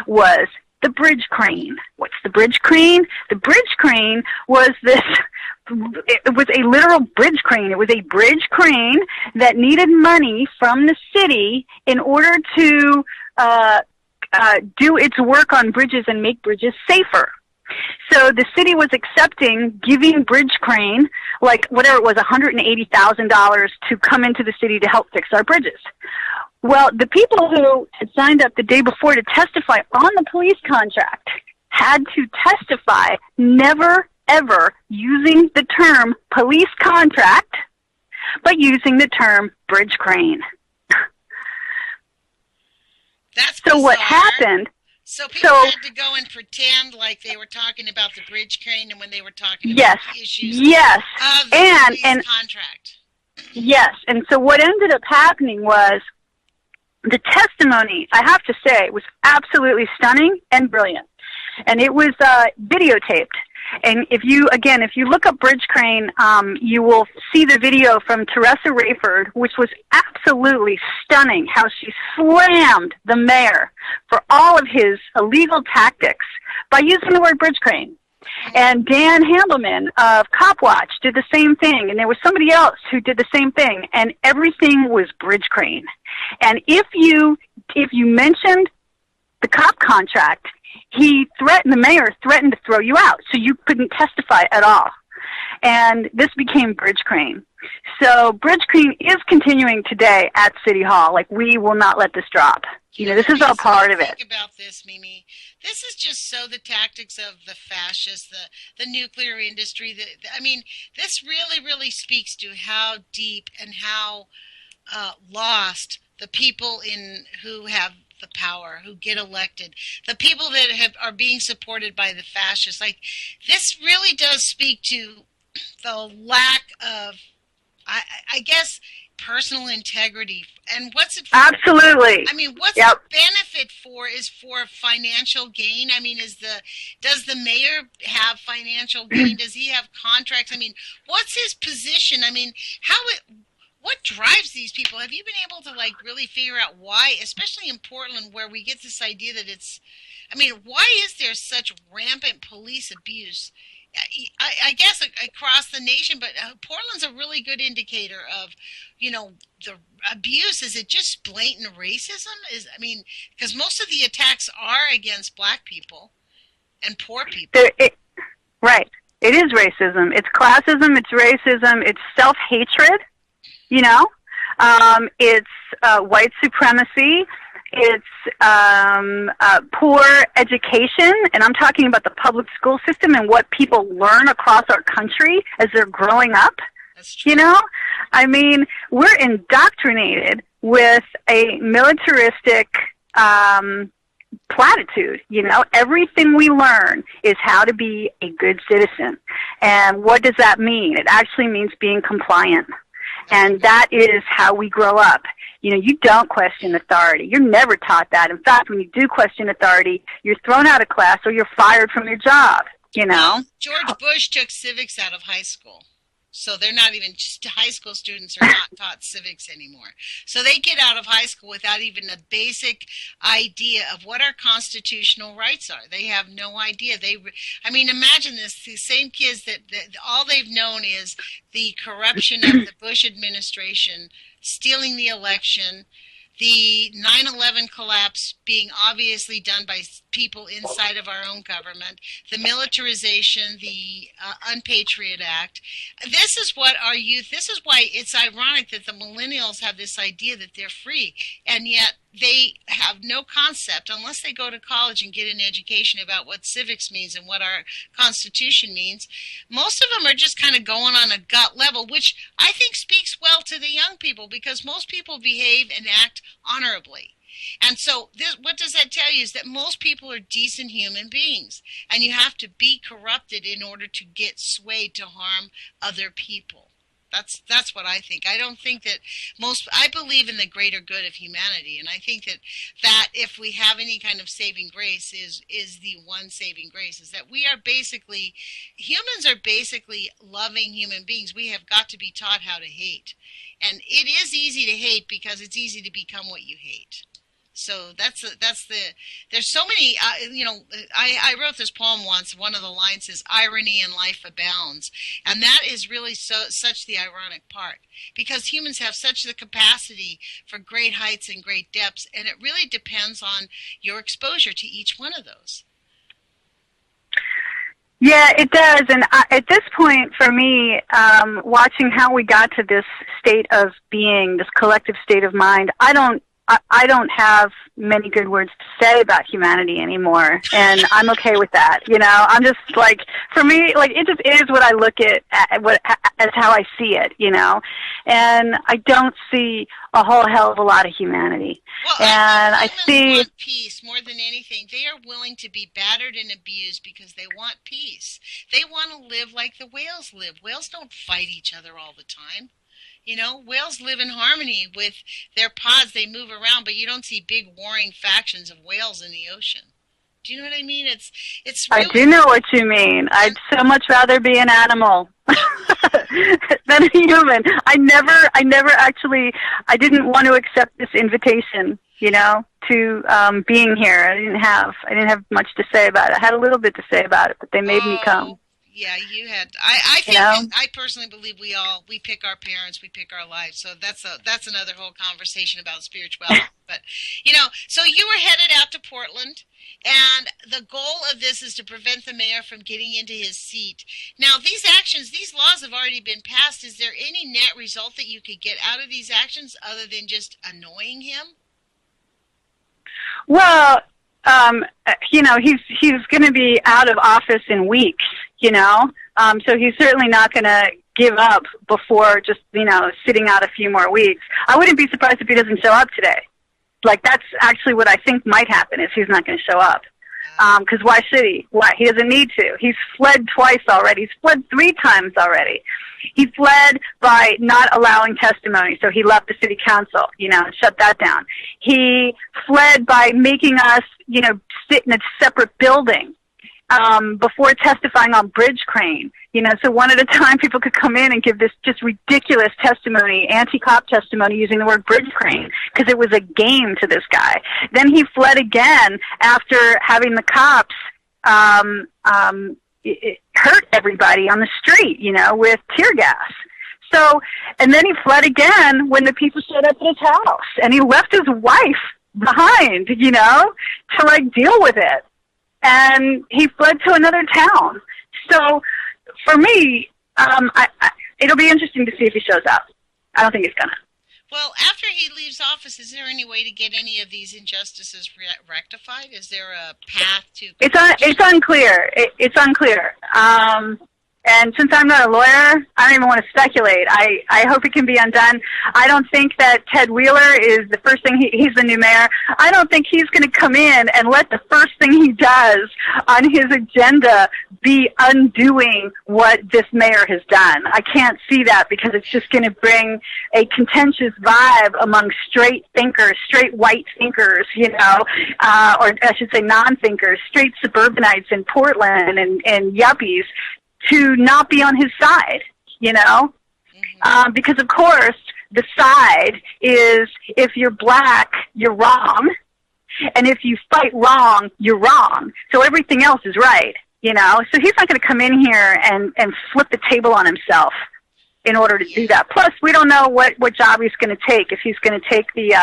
was the bridge crane. What's the bridge crane? The bridge crane was it was a literal bridge crane. It was a bridge crane that needed money from the city in order to do its work on bridges and make bridges safer. So the city was accepting giving Bridge Crane, like whatever it was, $180,000 to come into the city to help fix our bridges. Well, the people who had signed up the day before to testify on the police contract had to testify never, ever using the term police contract, but using the term Bridge Crane. That's bizarre. So what happened... So people had to go and pretend like they were talking about the bridge crane, and when they were talking about the issues of the police contract. Yes, and so what ended up happening was the testimony, I have to say, was absolutely stunning and brilliant. And it was videotaped. And if you look up Bridge Crane, you will see the video from Teresa Rayford, which was absolutely stunning, how she slammed the mayor for all of his illegal tactics by using the word bridge crane. And Dan Handelman of Copwatch did the same thing, and there was somebody else who did the same thing, and everything was bridge crane. And if you mentioned the cop contract, the mayor threatened to throw you out, so you couldn't testify at all. And this became Bridge Crane. So Bridge Crane is continuing today at City Hall. Like, we will not let this drop. This is all part of it. Think about this, Mimi. This is just so the tactics of the fascists, the nuclear industry. This really, really speaks to how deep and how lost the people who have the power, who get elected, the people that are being supported by the fascists. Like, this really does speak to the lack of, I guess, personal integrity. And what's it for? Absolutely. What's the benefit for is for financial gain? Does the mayor have financial gain? Does he have contracts? What's his position? What drives these people? Have you been able to really figure out why, especially in Portland, where we get this idea that why is there such rampant police abuse? I guess across the nation, but Portland's a really good indicator of, the abuse. Is it just blatant racism? Because most of the attacks are against black people and poor people. Right. It is racism. It's classism. It's racism. It's self-hatred. It's white supremacy. It's poor education, and I'm talking about the public school system and what people learn across our country as they're growing up. That's true. We're indoctrinated with a militaristic platitude. Everything we learn is how to be a good citizen. And what does that mean? It actually means being compliant. And that is how we grow up. You don't question authority. You're never taught that. In fact, when you do question authority, you're thrown out of class or you're fired from your job, Well, George Bush took civics out of high school. So they're not even, high school students are not taught civics anymore. So they get out of high school without even a basic idea of what our constitutional rights are. They have no idea. Imagine this, the same kids that all they've known is the corruption of the Bush administration, stealing the election, the 9/11 collapse being obviously done by people inside of our own government, the militarization, the Unpatriot Act. This is what our youth, this is why it's ironic that the millennials have this idea that they're free, and yet they have no concept, unless they go to college and get an education about what civics means and what our Constitution means. Most of them are just kind of going on a gut level, which I think speaks well to the young people, because most people behave and act honorably. And so what does that tell you is that most people are decent human beings, and you have to be corrupted in order to get swayed to harm other people. That's what I think. I don't think that I believe in the greater good of humanity, and I think that if we have any kind of saving grace is the one saving grace, is that humans are basically loving human beings. We have got to be taught how to hate. And it is easy to hate because it's easy to become what you hate. So there's so many, I wrote this poem once. One of the lines is, irony in life abounds. And that is really such the ironic part, because humans have such the capacity for great heights and great depths. And it really depends on your exposure to each one of those. Yeah, it does. And at this point, for me, watching how we got to this state of being, this collective state of mind, I don't have many good words to say about humanity anymore, and I'm okay with that. I'm just like, for me, like, it just is what I look at as how I see it, and I don't see a whole hell of a lot of humanity. Well, and I see want peace more than anything. They are willing to be battered and abused because they want peace. They want to live like the whales live. Whales don't fight each other all the time. Whales live in harmony with their pods. They move around, but you don't see big warring factions of whales in the ocean. Do you know what I mean? It's really, I do know what you mean. I'd so much rather be an animal than a human. I didn't want to accept this invitation, to being here. I didn't have much to say about it. I had a little bit to say about it, but they made me come. Yeah, you had. I think I personally believe we pick our parents, we pick our lives. So that's another whole conversation about spirituality. But so you were headed out to Portland, and the goal of this is to prevent the mayor from getting into his seat. Now, these laws have already been passed. Is there any net result that you could get out of these actions other than just annoying him? Well, he's going to be out of office in weeks, so he's certainly not going to give up before just, sitting out a few more weeks. I wouldn't be surprised if he doesn't show up today. Like, that's actually what I think might happen, is he's not going to show up. Because why should he? Why? He doesn't need to. He's fled twice already. He's fled 3 times already. He fled by not allowing testimony, so he left the city council, shut that down. He fled by making us, sit in a separate building before testifying on bridge crane. So one at a time people could come in and give this just ridiculous testimony, anti-cop testimony, using the word bridge crane, because it was a game to this guy. Then he fled again after having the cops hurt everybody on the street, with tear gas. So, and then he fled again when the people showed up at his house, and he left his wife behind, to deal with it. And he fled to another town. So, for me, it'll be interesting to see if he shows up. I don't think he's gonna. Well, after he leaves office, is there any way to get any of these injustices rectified? Is there a path to? It's unclear. It's unclear. And since I'm not a lawyer, I don't even want to speculate. I hope it can be undone. I don't think that Ted Wheeler is the first thing, he's the new mayor. I don't think he's going to come in and let the first thing he does on his agenda be undoing what this mayor has done. I can't see that, because it's just going to bring a contentious vibe among straight thinkers, straight white thinkers, or I should say non-thinkers, straight suburbanites in Portland and yuppies, to not be on his side, because of course the side is, if you're black, you're wrong, and if you fight wrong, you're wrong. So everything else is right, So he's not going to come in here and flip the table on himself in order to do that. Plus, we don't know what job he's going to take. If he's going to take the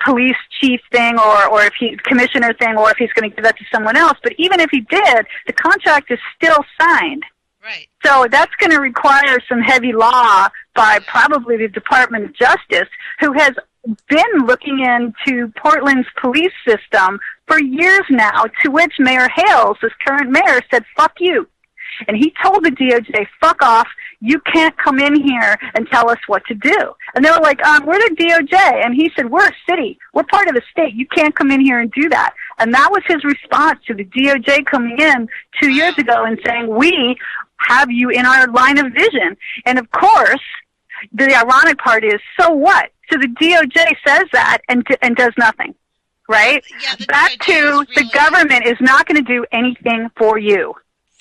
police chief thing or if he's commissioner thing or if he's going to give that to someone else. But even if he did, the contract is still signed. Right. So that's going to require some heavy law by probably the Department of Justice, who has been looking into Portland's police system for years now, to which Mayor Hales, this current mayor, said, fuck you. And he told the DOJ, fuck off, you can't come in here and tell us what to do. And they were like, we're the DOJ. And he said, we're a city. We're part of the state. You can't come in here and do that. And that was his response to the DOJ coming in 2 years ago and saying, we have you in our line of vision. And of course, the ironic part is, so what? So the DOJ says that and does nothing, right? Yeah, back to really, the government is not going to do anything for you.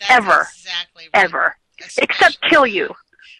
Ever. Exactly right. Ever. Except kill you.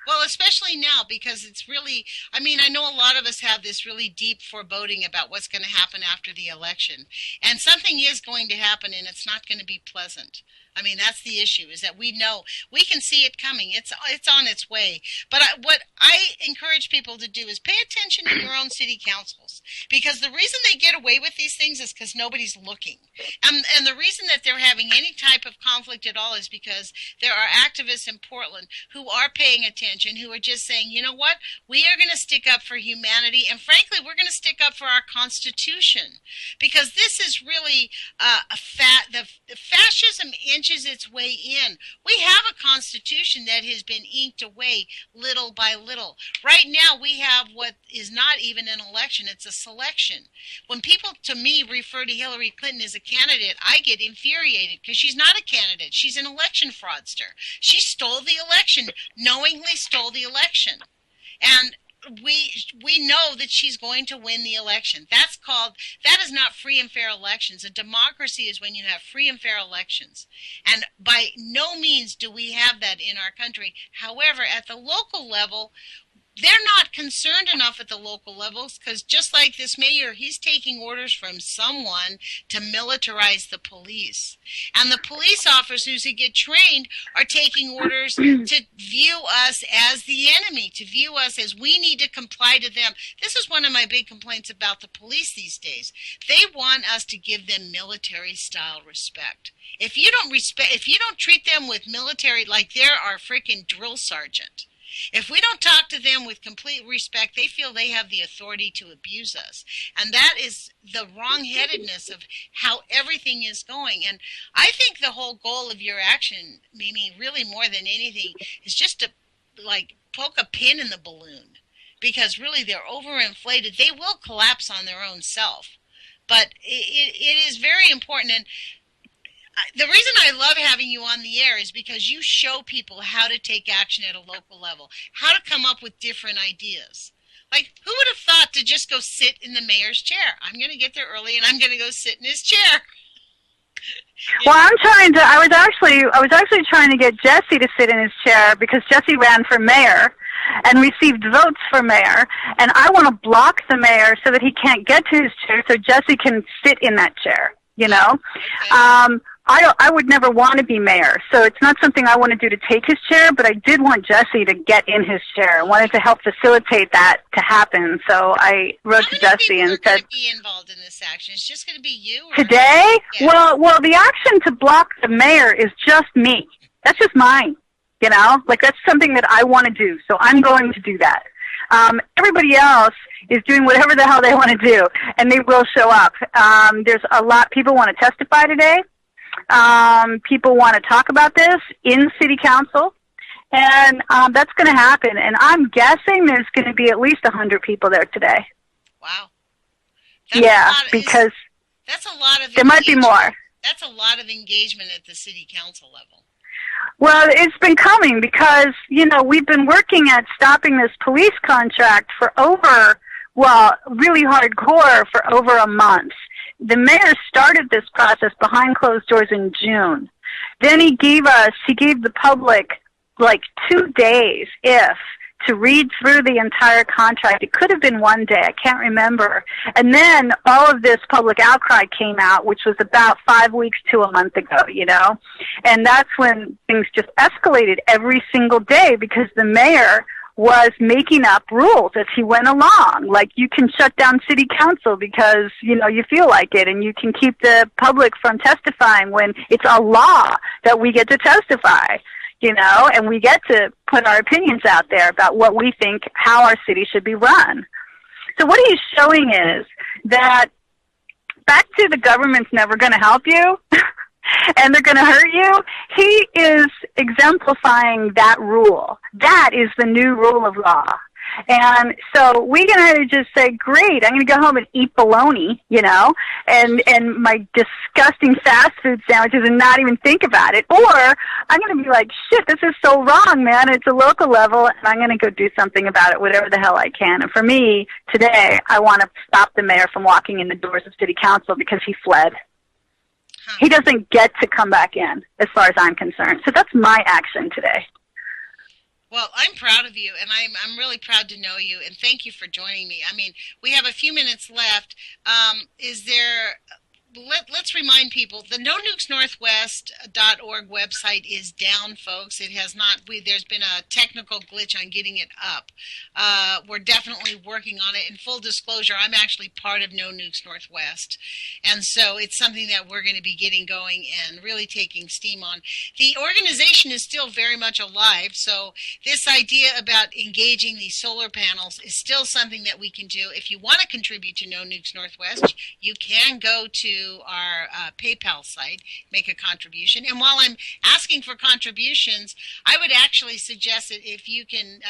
Well, especially now, because it's really, I mean, I know a lot of us have this really deep foreboding about what's going to happen after the election. And something is going to happen, and it's not going to be pleasant. I mean, that's the issue, is that we know, we can see it coming. It's on its way. But what I encourage people to do is pay attention in your own city councils, because the reason they get away with these things is because nobody's looking. And the reason that they're having any type of conflict at all is because there are activists in Portland who are paying attention, who are just saying, you know what, we are going to stick up for humanity, and frankly, we're going to stick up for our Constitution, because this is really the fascism inches its way in. We have a Constitution that has been inked away little by little. Right now, we have what is not even an election, it's a selection. When people, to me, refer to Hillary Clinton as a candidate, I get infuriated, because she's not a candidate. She's an election fraudster. She stole the election, knowingly stole the election. And we know that she's going to win the election. That is not free and fair elections. A democracy is when you have free and fair elections. And by no means do we have that in our country. However, at the local level, they're not concerned enough at the local levels, because just like this mayor, he's taking orders from someone to militarize the police. And the police officers who get trained are taking orders to view us as the enemy, to view us as we need to comply to them. This is one of my big complaints about the police these days. They want us to give them military-style respect. If you don't treat them with military like they're our freaking drill sergeant, if we don't talk to them with complete respect, they feel they have the authority to abuse us. And that is the wrong-headedness of how everything is going. And I think the whole goal of your action, Mimi, really more than anything, is just to, poke a pin in the balloon. Because really they're overinflated. They will collapse on their own self. But it is very important. And the reason I love having you on the air is because you show people how to take action at a local level, how to come up with different ideas. Like, who would have thought to just go sit in the mayor's chair? I'm going to get there early, and I'm going to go sit in his chair. Well, I was actually trying to get Jesse to sit in his chair, because Jesse ran for mayor and received votes for mayor, and I want to block the mayor so that he can't get to his chair so Jesse can sit in that chair, you know? Okay. I would never want to be mayor, so it's not something I want to do to take his chair, but I did want Jesse to get in his chair. I wanted to help facilitate that to happen, so I wrote to Jesse and said, going to be involved in this action? It's just going to be you? Today? Yeah. Well, the action to block the mayor is just me. That's just mine, you know? That's something that I want to do, so I'm going to do that. Everybody else is doing whatever the hell they want to do, and they will show up. There's a lot. People want to testify today. People want to talk about this in city council, and that's going to happen. And I'm guessing there's going to be at least 100 people there today. Wow. Because that's a lot of. There might be more. That's a lot of engagement at the city council level. Well, it's been coming because, we've been working at stopping this police contract for really hardcore for over a month. The mayor started this process behind closed doors in June. Then he gave the public 2 days, to read through the entire contract. It could have been 1 day, I can't remember. And then all of this public outcry came out, which was about 5 weeks to a month ago, And that's when things just escalated every single day, because the mayor was making up rules as he went along. Like, you can shut down city council because, you feel like it, and you can keep the public from testifying when it's a law that we get to testify, and we get to put our opinions out there about what we think, how our city should be run. So what he's showing is that back to the government's never going to help you and they're going to hurt you, he is exemplifying that rule. That is the new rule of law. And so we can either just say, great, I'm going to go home and eat bologna, and my disgusting fast food sandwiches and not even think about it. Or I'm going to be like, shit, this is so wrong, man. It's a local level, and I'm going to go do something about it, whatever the hell I can. And for me, today, I want to stop the mayor from walking in the doors of city council because he fled. He doesn't get to come back in, as far as I'm concerned. So that's my action today. Well, I'm proud of you, and I'm really proud to know you, and thank you for joining me. I mean, we have a few minutes left. Let's remind people, the NoNukesNorthwest.org website is down, folks. It has not, there's been a technical glitch on getting it up. We're definitely working on it. In full disclosure, I'm actually part of No Nukes Northwest, and so it's something that we're going to be getting going and really taking steam on. The organization is still very much alive, so this idea about engaging these solar panels is still something that we can do. If you want to contribute to No Nukes Northwest, you can go to our PayPal site, make a contribution. And while I'm asking for contributions, I would actually suggest that if you can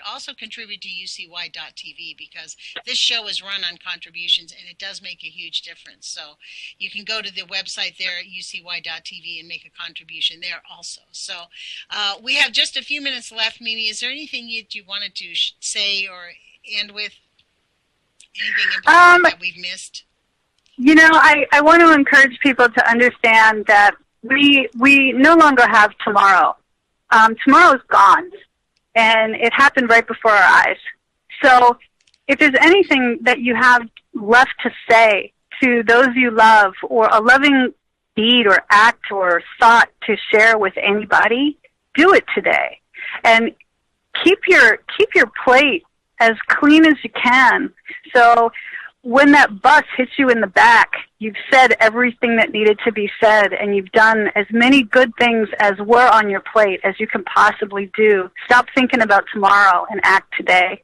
also contribute to UCY.tv, because this show is run on contributions and it does make a huge difference. So you can go to the website there at UCY.tv and make a contribution there also. So we have just a few minutes left. Mimi, is there anything you wanted to say or end with? Anything in particular that we've missed? I want to encourage people to understand that we no longer have tomorrow. Tomorrow is gone, and it happened right before our eyes. So if there's anything that you have left to say to those you love, or a loving deed or act or thought to share with anybody, do it today. And keep your plate as clean as you can. So when that bus hits you in the back, you've said everything that needed to be said, and you've done as many good things as were on your plate as you can possibly do. Stop thinking about tomorrow and act today.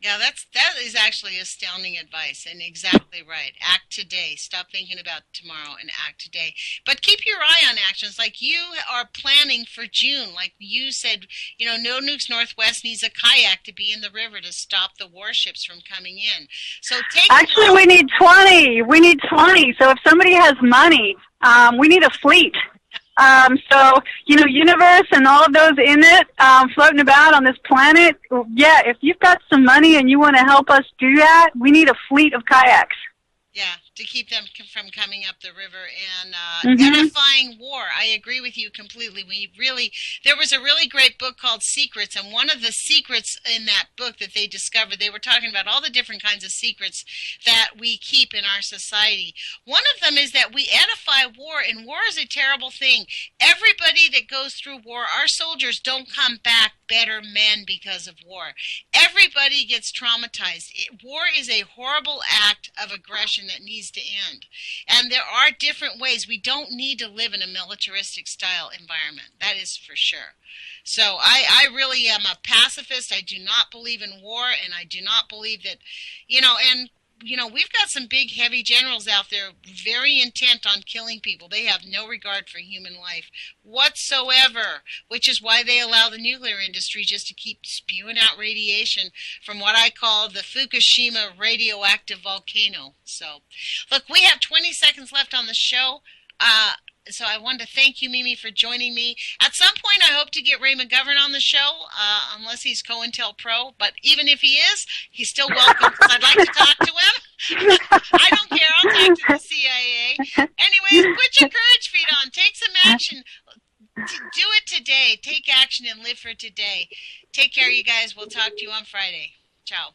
Yeah, that is actually astounding advice, and exactly right. Act today. Stop thinking about tomorrow and act today. But keep your eye on actions. Like you are planning for June. Like you said, No Nukes Northwest needs a kayak to be in the river to stop the warships from coming in. So Actually, we need 20. We need 20. So if somebody has money, we need a fleet. So, universe and all of those in it, floating about on this planet, yeah, if you've got some money and you want to help us do that, we need a fleet of kayaks. Yeah, to keep them from coming up the river and edifying war. I agree with you completely. There was a really great book called Secrets, and one of the secrets in that book that they discovered, they were talking about all the different kinds of secrets that we keep in our society. One of them is that we edify war, and war is a terrible thing. Everybody that goes through war, our soldiers don't come back better men because of war. Everybody gets traumatized. War is a horrible act of aggression that needs to end. And there are different ways. We don't need to live in a militaristic style environment. That is for sure. So I really am a pacifist. I do not believe in war, and I do not believe that, we've got some big, heavy generals out there very intent on killing people. They have no regard for human life whatsoever, which is why they allow the nuclear industry just to keep spewing out radiation from what I call the Fukushima radioactive volcano. So, look, we have 20 seconds left on the show. So I wanted to thank you, Mimi, for joining me. At some point, I hope to get Ray McGovern on the show, unless he's COINTELPRO. But even if he is, he's still welcome, because I'd like to talk to him. I don't care. I'll talk to the CIA. Anyways, put your courage feet on. Take some action. Do it today. Take action and live for today. Take care, you guys. We'll talk to you on Friday. Ciao.